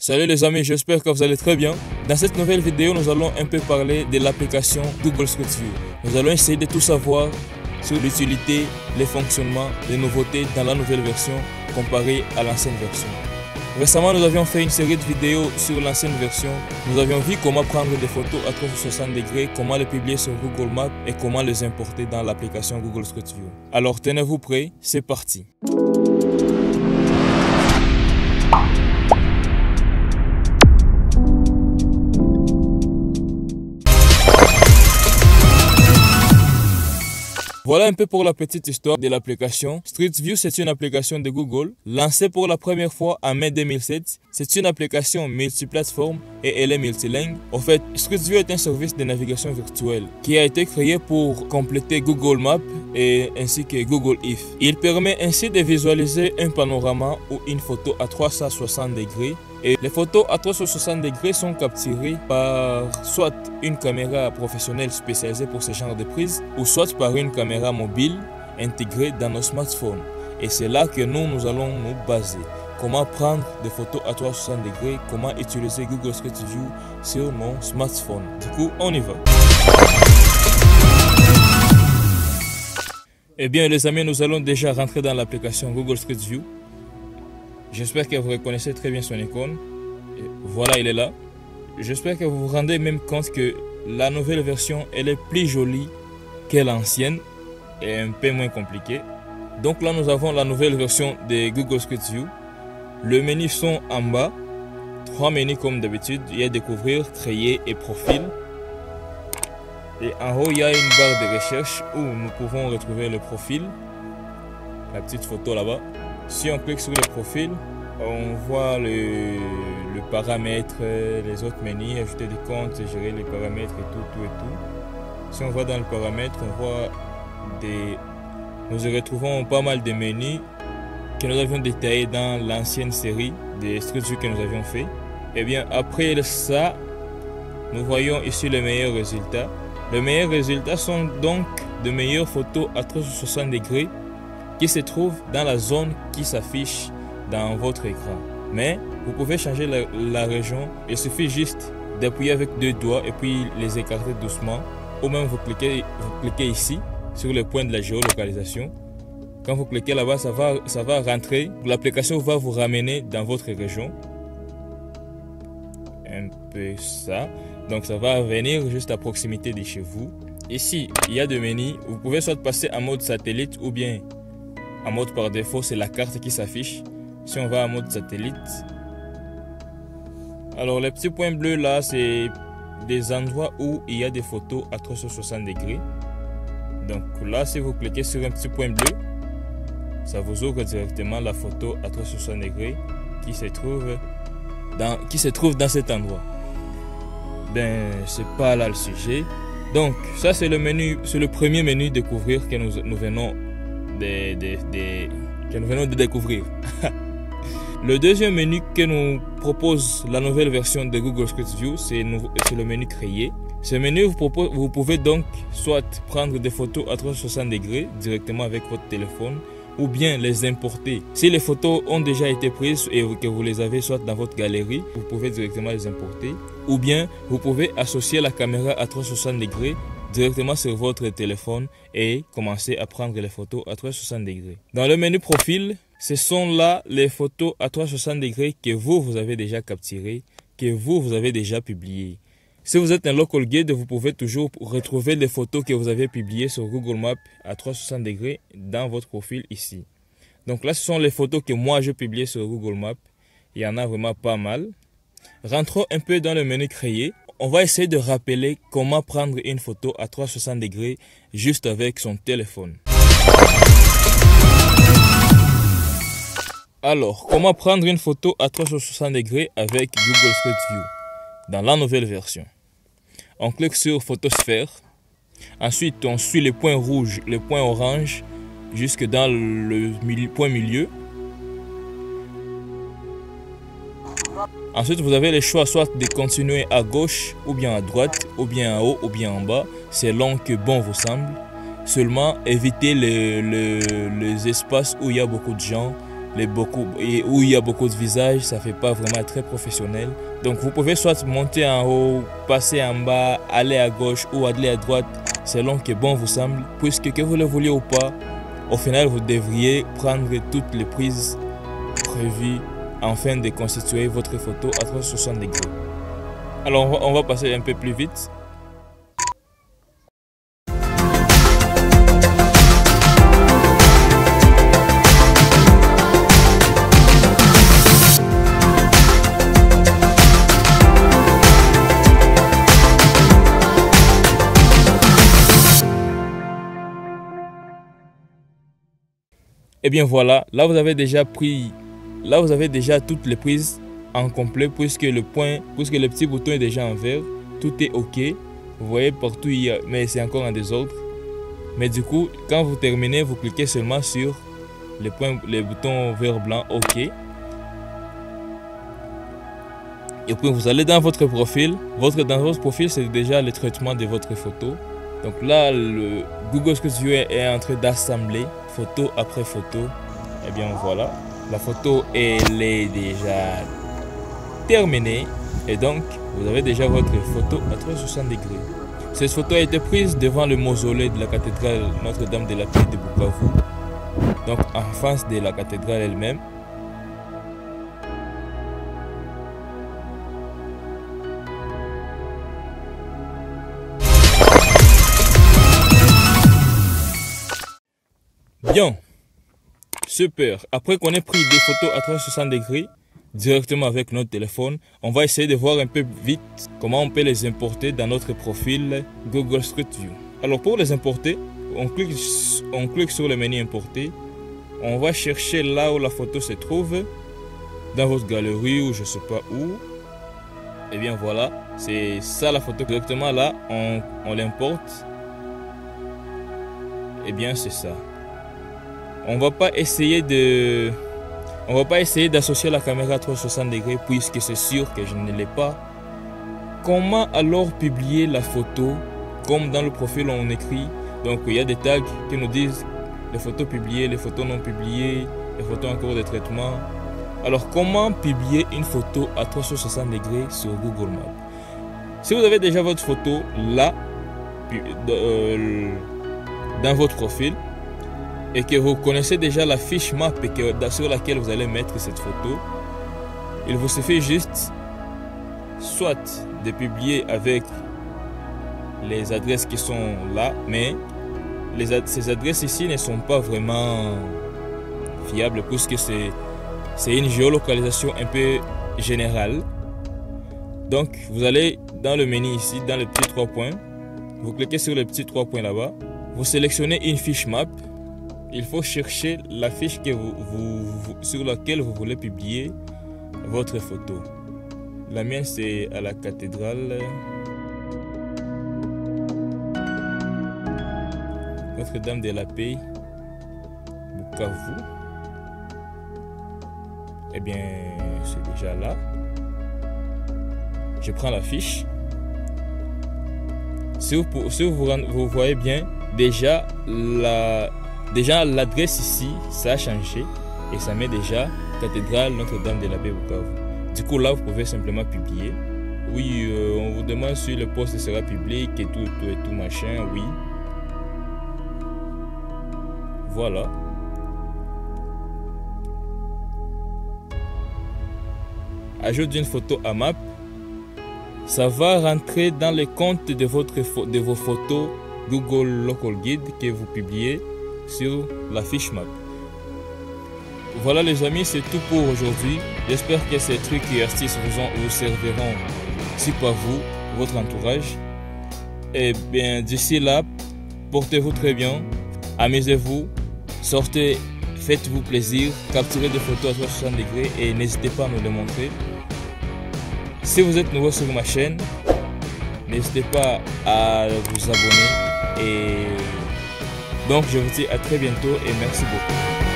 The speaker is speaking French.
Salut les amis, j'espère que vous allez très bien. Dans cette nouvelle vidéo, nous allons un peu parler de l'application Google Street View. Nous allons essayer de tout savoir sur l'utilité, les fonctionnements, les nouveautés dans la nouvelle version comparée à l'ancienne version. Récemment, nous avions fait une série de vidéos sur l'ancienne version. Nous avions vu comment prendre des photos à 360 degrés, comment les publier sur Google Maps et comment les importer dans l'application Google Street View. Alors tenez-vous prêts, c'est parti. Voilà un peu pour la petite histoire de l'application. Street View, c'est une application de Google, lancée pour la première fois en mai 2007. C'est une application multiplateforme et elle est multilingue. En fait, Street View est un service de navigation virtuelle qui a été créé pour compléter Google Maps et ainsi que Google Earth. Il permet ainsi de visualiser un panorama ou une photo à 360 degrés. Et les photos à 360 degrés sont capturées par soit une caméra professionnelle spécialisée pour ce genre de prise ou soit par une caméra mobile intégrée dans nos smartphones. Et c'est là que nous allons nous baser. Comment prendre des photos à 360 degrés, comment utiliser Google Street View sur nos smartphones. Du coup, on y va. Eh bien les amis, nous allons déjà rentrer dans l'application Google Street View. J'espère que vous reconnaissez très bien son icône. Et voilà, il est là. J'espère que vous vous rendez même compte que la nouvelle version, elle est plus jolie que l'ancienne et un peu moins compliquée. Donc là, nous avons la nouvelle version de Google Street View. Le menu sont en bas. 3 menus comme d'habitude. Il y a découvrir, créer et profil. Et en haut, il y a une barre de recherche où nous pouvons retrouver le profil. La petite photo là-bas. Si on clique sur le profil, on voit le paramètre, les autres menus, ajouter des comptes, gérer les paramètres et tout. Si on va dans le paramètre, on voit nous y retrouvons pas mal de menus que nous avions détaillés dans l'ancienne série des Street View que nous avions fait. Et bien après ça, nous voyons ici les meilleurs résultats. Les meilleurs résultats sont donc de meilleures photos à 360 degrés qui se trouve dans la zone qui s'affiche dans votre écran. Mais vous pouvez changer la région. Il suffit juste d'appuyer avec 2 doigts et puis les écarter doucement. Ou même vous cliquez ici sur le point de la géolocalisation. Quand vous cliquez là-bas, ça va rentrer. L'application va vous ramener dans votre région. Un peu ça. Donc ça va venir juste à proximité de chez vous. Ici, il y a 2 menus. Vous pouvez soit passer en mode satellite ou bien en mode par défaut, c'est la carte qui s'affiche. Si on va en mode satellite, alors les petits points bleus là, c'est des endroits où il y a des photos à 360 degrés. Donc là, si vous cliquez sur un petit point bleu, ça vous ouvre directement la photo à 360 degrés qui se trouve dans cet endroit. Ben, c'est pas là le sujet. Donc ça, c'est le premier menu découvrir que nous venons de découvrir. Le deuxième menu que nous propose la nouvelle version de Google Street View, c'est le menu créer. Ce menu vous pouvez donc soit prendre des photos à 360 degrés directement avec votre téléphone ou bien les importer. Si les photos ont déjà été prises et que vous les avez soit dans votre galerie, vous pouvez directement les importer. Ou bien vous pouvez associer la caméra à 360 degrés directement sur votre téléphone et commencer à prendre les photos à 360 degrés. Dans le menu profil, ce sont là les photos à 360 degrés que vous avez déjà capturées, que vous avez déjà publiées. Si vous êtes un local guide, vous pouvez toujours retrouver les photos que vous avez publiées sur Google Maps à 360 degrés dans votre profil ici. Donc là, ce sont les photos que moi j'ai publiées sur Google Maps. Il y en a vraiment pas mal. Rentrons un peu dans le menu créer. On va essayer de rappeler comment prendre une photo à 360 degrés juste avec son téléphone. Alors, comment prendre une photo à 360 degrés avec Google Street View dans la nouvelle version? On clique sur photosphère. Ensuite, on suit les points rouges, les points orange jusque dans le point milieu. Ensuite, vous avez le choix soit de continuer à gauche ou bien à droite ou bien en haut ou bien en bas, selon que bon vous semble. Seulement, évitez les espaces où il y a beaucoup de gens où il y a beaucoup de visages, ça fait pas vraiment très professionnel. Donc vous pouvez soit monter en haut, passer en bas, aller à gauche ou aller à droite, selon que bon vous semble, puisque que vous le vouliez ou pas, au final vous devriez prendre toutes les prises prévues afin de constituer votre photo à 360 degrés. Alors on va passer un peu plus vite. Et bien voilà, là vous avez déjà toutes les prises en complet puisque le petit bouton est déjà en vert, tout est ok. Vous voyez partout mais c'est encore en désordre. Mais du coup, quand vous terminez, vous cliquez seulement sur les boutons vert blanc ok. Et puis vous allez dans votre profil. Dans votre profil, c'est déjà le traitement de votre photo. Donc là, le Google Street View est en train d'assembler photo après photo. Et bien voilà, la photo elle est déjà terminée. Et donc, vous avez déjà votre photo à 360 degrés. Cette photo a été prise devant le mausolée de la cathédrale Notre-Dame de la Paix de Bukavu. Donc en face de la cathédrale elle-même. Bien, super. Après qu'on ait pris des photos à 360 degrés directement avec notre téléphone, on va essayer de voir un peu vite comment on peut les importer dans notre profil Google Street View. Alors pour les importer, on clique sur le menu importer. On va chercher là où la photo se trouve, dans votre galerie ou je sais pas où. Et bien voilà, c'est ça la photo. Directement là, on l'importe. Et bien c'est ça. On va pas essayer d'associer la caméra à 360 degrés puisque c'est sûr que je ne l'ai pas. Comment alors publier la photo? Comme dans le profil on écrit, donc il y a des tags qui nous disent les photos publiées, les photos non publiées, les photos en cours de traitement. Alors comment publier une photo à 360 degrés sur Google Maps? Si vous avez déjà votre photo là dans votre profil, et que vous connaissez déjà la fiche map sur laquelle vous allez mettre cette photo, il vous suffit juste soit de publier avec les adresses qui sont là, mais ces adresses ici ne sont pas vraiment fiables puisque c'est une géolocalisation un peu générale. Donc vous allez dans le menu ici, dans les petits 3 points, vous cliquez sur les petits 3 points là-bas, vous sélectionnez une fiche map. Il faut chercher la fiche sur laquelle vous voulez publier votre photo. La mienne c'est à la cathédrale Notre-Dame de la Paix, Bukavu. Eh bien c'est déjà là. Je prends la fiche. Si vous voyez bien, déjà l'adresse ici, ça a changé et ça met déjà cathédrale Notre-Dame de la Paix Bukavu. Du coup là, vous pouvez simplement publier. Oui, on vous demande si le post sera public et tout machin, oui. Voilà. Ajoute une photo à map. Ça va rentrer dans le compte de vos photos Google Local Guide que vous publiez sur la fiche map. Voilà les amis, c'est tout pour aujourd'hui. J'espère que ces trucs et astuces vous serviront si pas vous, votre entourage. Et bien d'ici là, portez-vous très bien, amusez-vous, sortez, faites-vous plaisir, capturez des photos à 360 degrés et n'hésitez pas à me les montrer. Si vous êtes nouveau sur ma chaîne, n'hésitez pas à vous abonner et donc je vous dis à très bientôt et merci beaucoup.